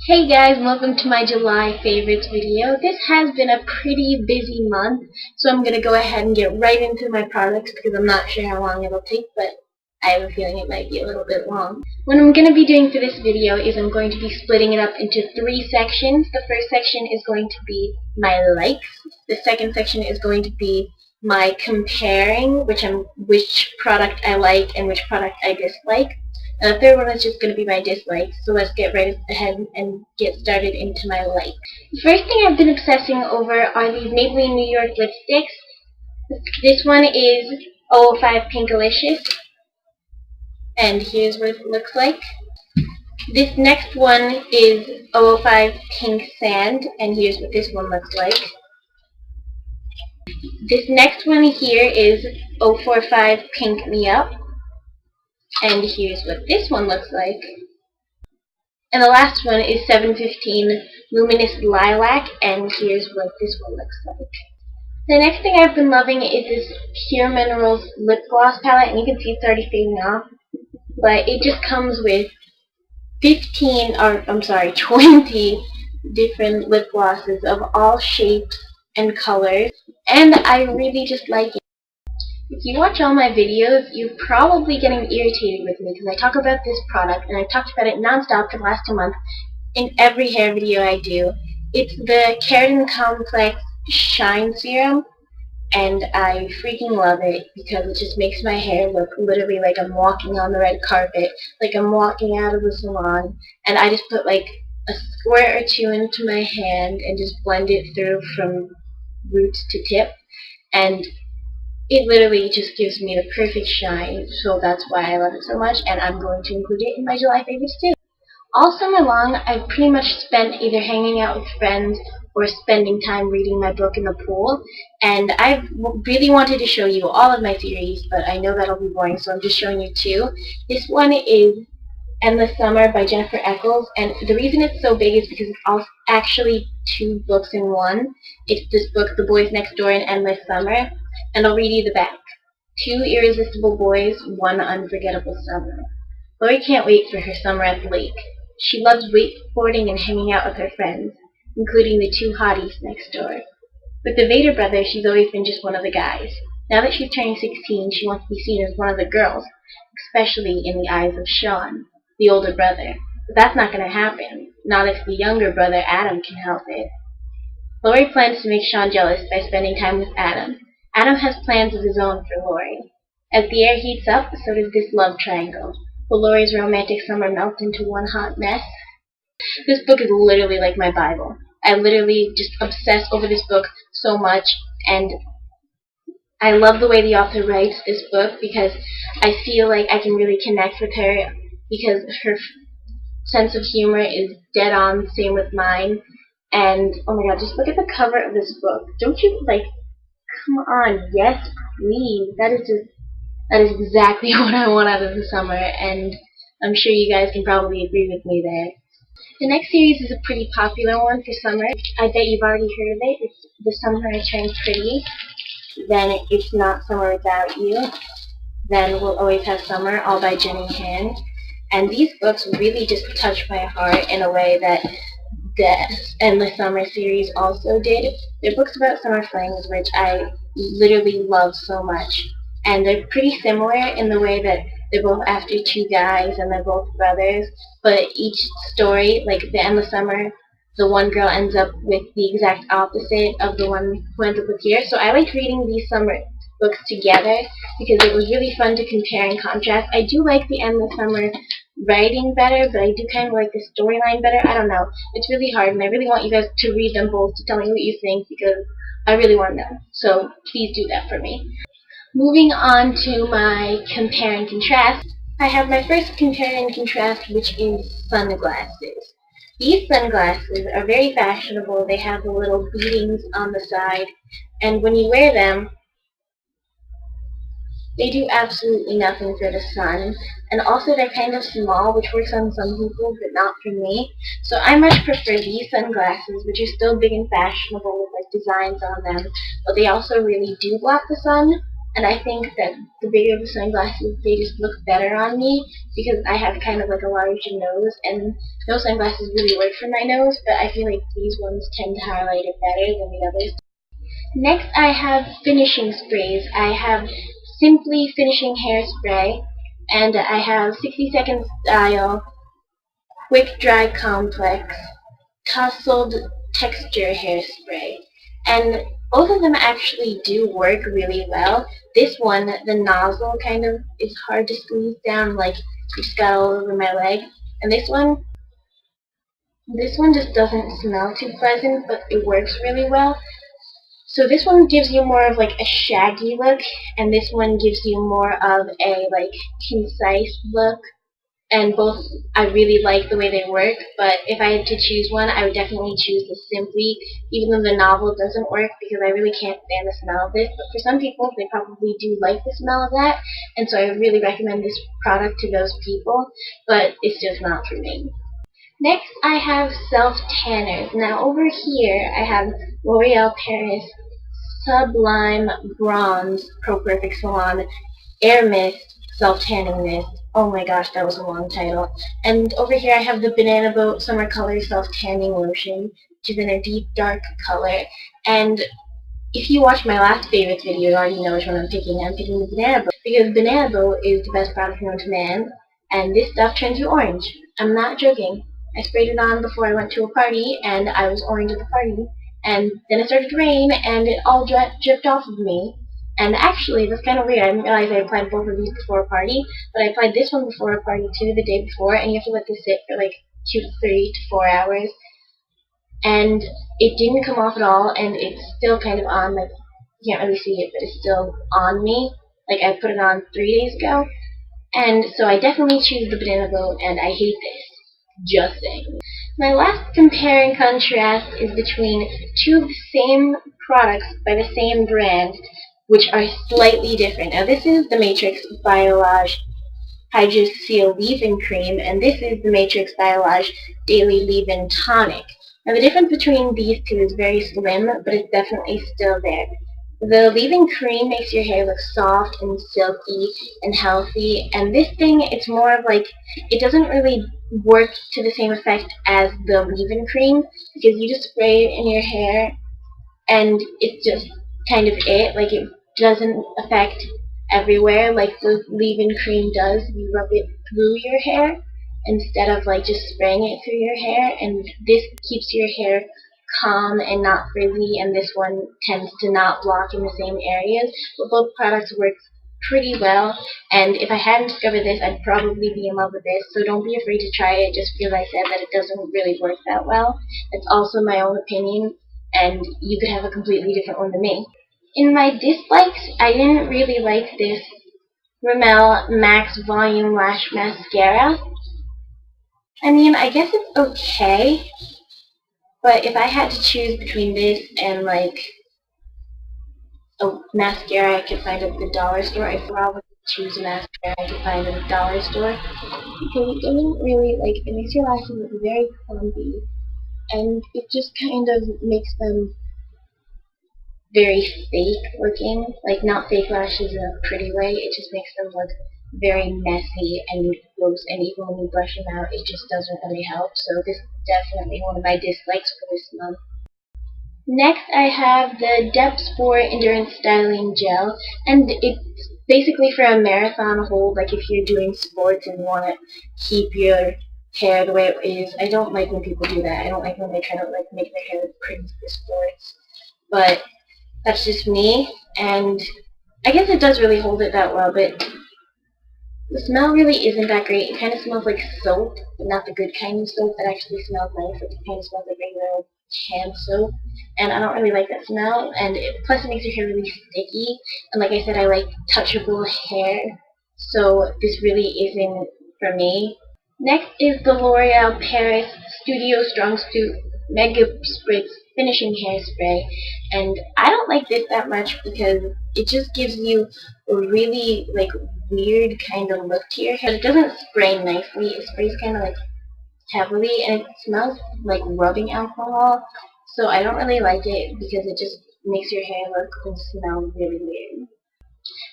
Hey guys, welcome to my July favorites video. This has been a pretty busy month, so I'm going to go ahead and get right into my products because I'm not sure how long it'll take, but I have a feeling it might be a little bit long. What I'm going to be doing for this video is I'm going to be splitting it up into 3 sections. The first section is going to be my likes. The second section is going to be my comparing, which product I like and which product I dislike. And the third one is just going to be my dislikes, so let's get right ahead and get started into my likes. The first thing I've been obsessing over are these Maybelline New York lipsticks. This one is 005 Pinkalicious, and here's what it looks like. This next one is 005 Pink Sand, and here's what this one looks like. This next one here is 045 Pink Me Up, and here's what this one looks like. And the last one is 715 Luminous Lilac, and here's what this one looks like. The next thing I've been loving is this Pure Minerals lip gloss palette, and you can see it's already fading off, but it just comes with 20 different lip glosses of all shapes and colors, and I really just like it. If you watch all my videos, you're probably getting irritated with me because I talk about this product, and I've talked about it non-stop for the last 2 months in every hair video I do. It's the Keratin Complex Shine Serum, and I freaking love it because it just makes my hair look literally like I'm walking on the red carpet, like I'm walking out of the salon, and I just put like a squirt or 2 into my hand and just blend it through from roots to tip, and it literally just gives me the perfect shine, so that's why I love it so much, and I'm going to include it in my July favorites too. All summer long, I've pretty much spent either hanging out with friends or spending time reading my book in the pool, and I've really wanted to show you all of my series, but I know that'll be boring, so I'm just showing you 2. This one is Endless Summer by Jennifer Eccles, and the reason it's so big is because it's actually 2 books in one. It's this book, The Boys Next Door, and Endless Summer, and I'll read you the back. 2 irresistible boys, 1 unforgettable summer. Lori can't wait for her summer at the lake. She loves wakeboarding and hanging out with her friends, including the 2 hotties next door. With the Vader brothers, she's always been just one of the guys. Now that she's turning 16, she wants to be seen as one of the girls, especially in the eyes of Sean, the older brother. But that's not going to happen, not if the younger brother Adam can help it. Lori plans to make Sean jealous by spending time with Adam. Adam has plans of his own for Lori. As the air heats up, so does this love triangle. Will Lori's romantic summer melt into one hot mess? This book is literally like my Bible. I literally just obsess over this book so much, and I love the way the author writes this book because I feel like I can really connect with her because her sense of humor is dead on, same with mine. And oh my god, just look at the cover of this book. Don't you come on, yes please. That is exactly what I want out of the summer, and I'm sure you guys can probably agree with me there. The next series is a pretty popular one for summer. I bet you've already heard of it. It's The Summer I Turned Pretty. Then It's Not Summer Without You. Then We'll Always Have Summer, all by Jenny Han. And these books really just touch my heart in a way that the Endless Summer series also did. They're books about summer flings, which I literally love so much. And they're pretty similar in the way that they're both after 2 guys and they're both brothers, but each story, like the Endless Summer, the one girl ends up with the exact opposite of the one who ends up with here. So I like reading these summer books together because it was really fun to compare and contrast. I do like the Endless Summer writing better, but I do kind of like the storyline better. I don't know. It's really hard, and I really want you guys to read them both to tell me what you think because I really want to know. So please do that for me. Moving on to my compare and contrast, I have my first compare and contrast, which is sunglasses. These sunglasses are very fashionable. They have the little beadings on the side, and when you wear them, they do absolutely nothing for the sun, and also they're kind of small, which works on some people, but not for me. So I much prefer these sunglasses, which are still big and fashionable with like designs on them, but they also really do block the sun. and I think that the bigger the sunglasses, they just look better on me because I have kind of like a larger nose, and those sunglasses really work for my nose, but I feel like these ones tend to highlight it better than the others. Next, I have finishing sprays. I have Simply Finishing Hairspray, and I have 60 Second Style Quick Dry Complex Tousled Texture Hairspray. And both of them actually do work really well. This one, the nozzle kind of is hard to squeeze down, like it just got all over my leg. And this one just doesn't smell too pleasant, but it works really well. So this one gives you more of like a shaggy look, and this one gives you more of a like concise look. And both, I really like the way they work, but if I had to choose one, I would definitely choose the Simply, even though the novel doesn't work because I really can't stand the smell of this. But for some people, they probably do like the smell of that, and so I would really recommend this product to those people, but it's just not for me. Next, I have self tanners. Now over here, I have L'Oreal Paris Sublime Bronze Pro Perfect Salon Air Mist Self Tanning Mist. Oh my gosh, that was a long title. And over here I have the Banana Boat Summer Color Self Tanning Lotion, which is in a deep dark color. And if you watch my last favorites video, you already know which one I'm picking. I'm picking the Banana Boat because Banana Boat is the best product known to man, and this stuff turns you orange. I'm not joking. I sprayed it on before I went to a party, and I was orange at the party. And then it started to rain, and it all dripped off of me. And actually, that's kind of weird. I didn't realize I applied both of these before a party, but I applied this one before a party too, the day before, and you have to let this sit for like 2 to 3 to 4 hours. And it didn't come off at all, and it's still kind of on, like, you can't really see it, but it's still on me. Like, I put it on 3 days ago, and so I definitely choose the Banana Boat, and I hate this. Just saying. My last compare and contrast is between two of the same products by the same brand, which are slightly different. Now this is the Matrix Biolage Hydroseal Leave-In Cream, and this is the Matrix Biolage Daily Leave-In Tonic. Now the difference between these two is very slim, but it's definitely still there. The leave-in cream makes your hair look soft and silky and healthy, and this thing, it's more of like, it doesn't really work to the same effect as the leave-in cream, because you just spray it in your hair, and it's just kind of it. Like, it doesn't affect everywhere like the leave-in cream does. You rub it through your hair instead of like just spraying it through your hair, and this keeps your hair calm and not frizzy, and this one tends to not block in the same areas. But both products work pretty well, and if I hadn't discovered this, I'd probably be in love with this. So don't be afraid to try it just because I said that it doesn't really work that well. It's also my own opinion, and you could have a completely different one than me. In my dislikes, I didn't really like this Rimmel Max Volume Lash Mascara. I mean, I guess it's okay, but if I had to choose between this and like a mascara I could find at the dollar store, I'd probably choose a mascara I could find at the dollar store, because it doesn't really, like, it makes your lashes look very clumpy, and it just kind of makes them very fake looking. Like, not fake lashes in a pretty way, it just makes them look very messy and gross, and even when you brush them out, it just doesn't really help. So this is definitely one of my dislikes for this month. Next, I have the Depth Sport Endurance Styling Gel, and it's basically for a marathon hold, like if you're doing sports and you want to keep your hair the way it is. I don't like when people do that. I don't like when they try to like make their hair look pretty for sports, but that's just me, and I guess it does really hold it that well, but the smell really isn't that great. It kind of smells like soap, but not the good kind of soap that actually smells nice. It kind of smells like regular hand soap, and I don't really like that smell, and plus it makes your hair really sticky, and like I said, I like touchable hair, so this really isn't for me. Next is the L'Oreal Paris Studio Strong Suit Mega Spritz Finishing Hairspray, and I don't like this that much because it just gives you a really like weird kind of look to your hair. But it doesn't spray nicely. It sprays kind of like heavily, and it smells like rubbing alcohol. So I don't really like it because it just makes your hair look and smell really weird.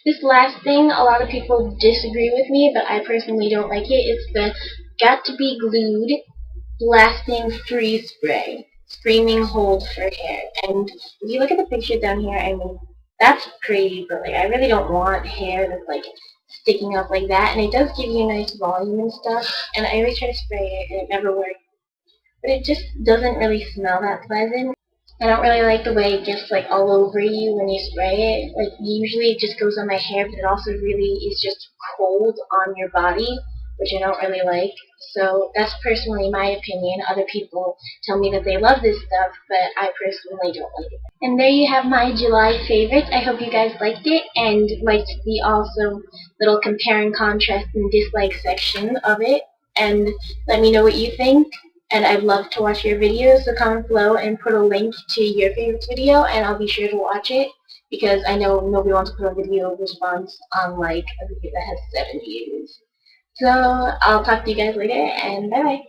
This last thing, a lot of people disagree with me, but I personally don't like it. It's the Got to Be Glued Lasting Freeze Spray. Screaming Hold for hair. And if you look at the picture down here, I mean, that's pretty, but like, I really don't want hair that's like sticking up like that. And it does give you a nice volume and stuff. And I always try to spray it, and it never works. But it just doesn't really smell that pleasant. I don't really like the way it gets like all over you when you spray it. Like usually it just goes on my hair, but it also really is just cold on your body, which I don't really like. So that's personally my opinion. Other people tell me that they love this stuff, but I personally don't like it. And there you have my July favorites. I hope you guys liked it and liked the also little compare and contrast and dislike section of it. And let me know what you think. And I'd love to watch your videos, so comment below and put a link to your favorite video, and I'll be sure to watch it, because I know nobody wants to put a video response on like a video that has 7 views. So I'll talk to you guys later, and bye bye.